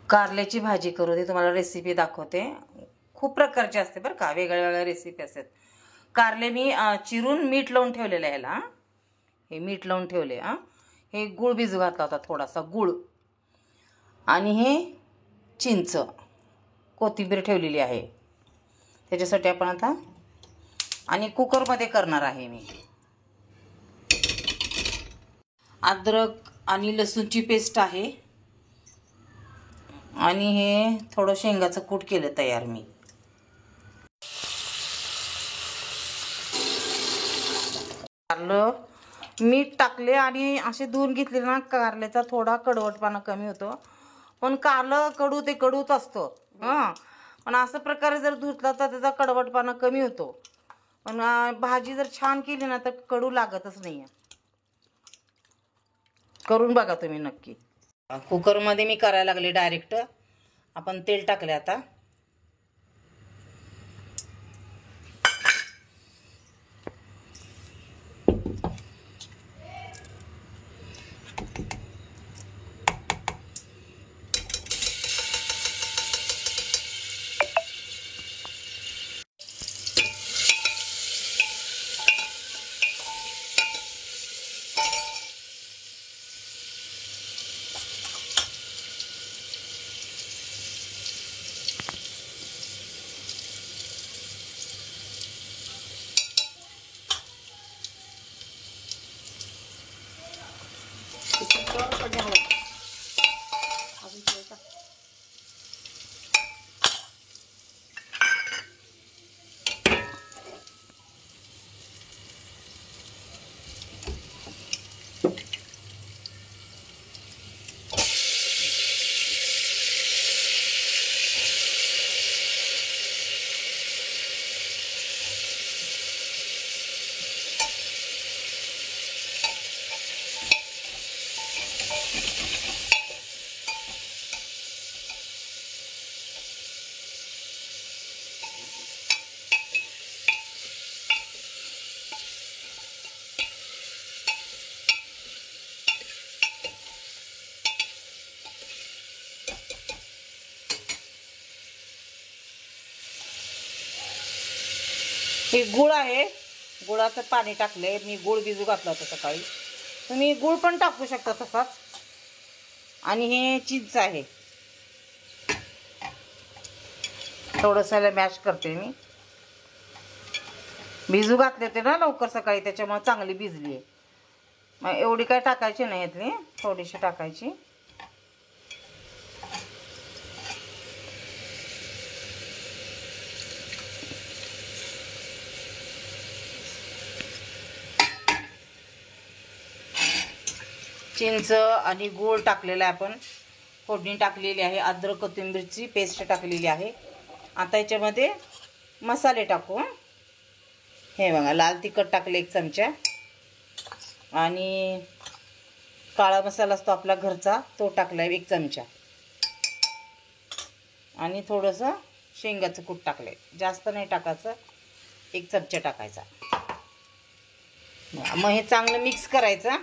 कारल्याची भाजी करू दे, तुम्हाला रेसिपी दाखवते. खूप प्रकारची असते बरं का, वेगळ्या वेगळ्या रेसिपी असतात. कारले मी चिरून मीठ लावून ठेवलेलं आहे ह्याला. हे मीठ लावून ठेवले. हे गूळ भिजू घातला होता, थोडासा गूळ. आणि हे चिंच, कोथिंबीर ठेवलेली आहे त्याच्यासाठी आपण आता. आणि कुकरमध्ये करणार आहे मी. अद्रक आणि लसूणची पेस्ट आहे. आणि हे थोडं शेंगाचं कूट केलं तयार मी. कारलं मीठ टाकले आणि असे धुवून घेतले ना, कारल्याचा थोडा कडवटपणा कमी होतो. पण कारलं कडू ते कडूच असतो. पण असं प्रकारे जर धुतला तर त्याचा कडवटपणा कमी होतो. पण भाजी जर छान केली ना तर कडू लागतच नाही. करून बघा तुम्ही नक्की. कुकरमध्ये मी करायला लागले डायरेक्ट. आपण तेल टाकले आता. हे गुळ आहे, गुळाचं पाणी टाकले मी. गुळ भिजू घातला होता सकाळी. तुम्ही गुळ पण टाकू शकता तसाच. आणि हे चिंच आहे, थोडंसं मॅश करते मी. भिजू घातले होते ना लवकर सकाळी, त्याच्यामुळे चांगली भिजली आहे. मग एवढी काय टाकायची नाही यातली, थोडीशी टाकायची. चिंच आणि गूळ टाकलेला आहे आपण. फोडणी टाकलेली आहे. अद्रक कोथिंबीरची पेस्ट टाकलेली आहे. आता याच्यामध्ये मसाले टाकू. हे बघा, लाल तिखट टाकले 1 चमचा. आणि काळा मसाला असतो आपला घरचा, तो टाकला 1 चमचा. आणि थोडंसं शेंगाचं कूट टाकले. जास्त नाही टाकायचं, 1 चमचा टाकायचा. मग हे चांगलं मिक्स करायचं.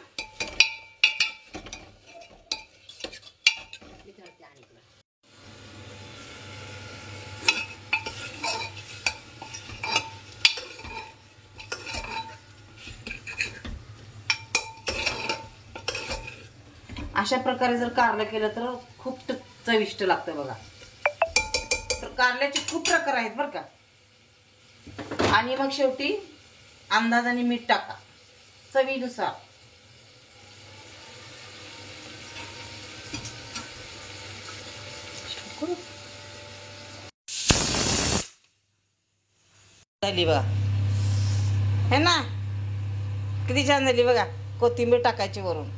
अशा प्रकारे जर कारलं केलं तर खूप चविष्ट लागतं बघा. तर कारल्याचे खूप प्रकार आहेत बरं का. आणि मग शेवटी अंदाजाने मीठ टाका चवीनुसार. झाली बघा, हे ना, किती छान झाली बघा. कोथिंबीर टाकायची वरून.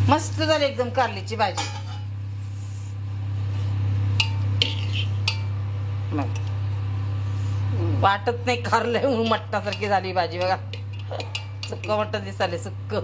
मस्त झाली एकदम कारल्याची भाजी. वाटत नाही कारलं मटणासारखी झाली भाजी बघा. सुक्क मटण दिसाले, सुक्क.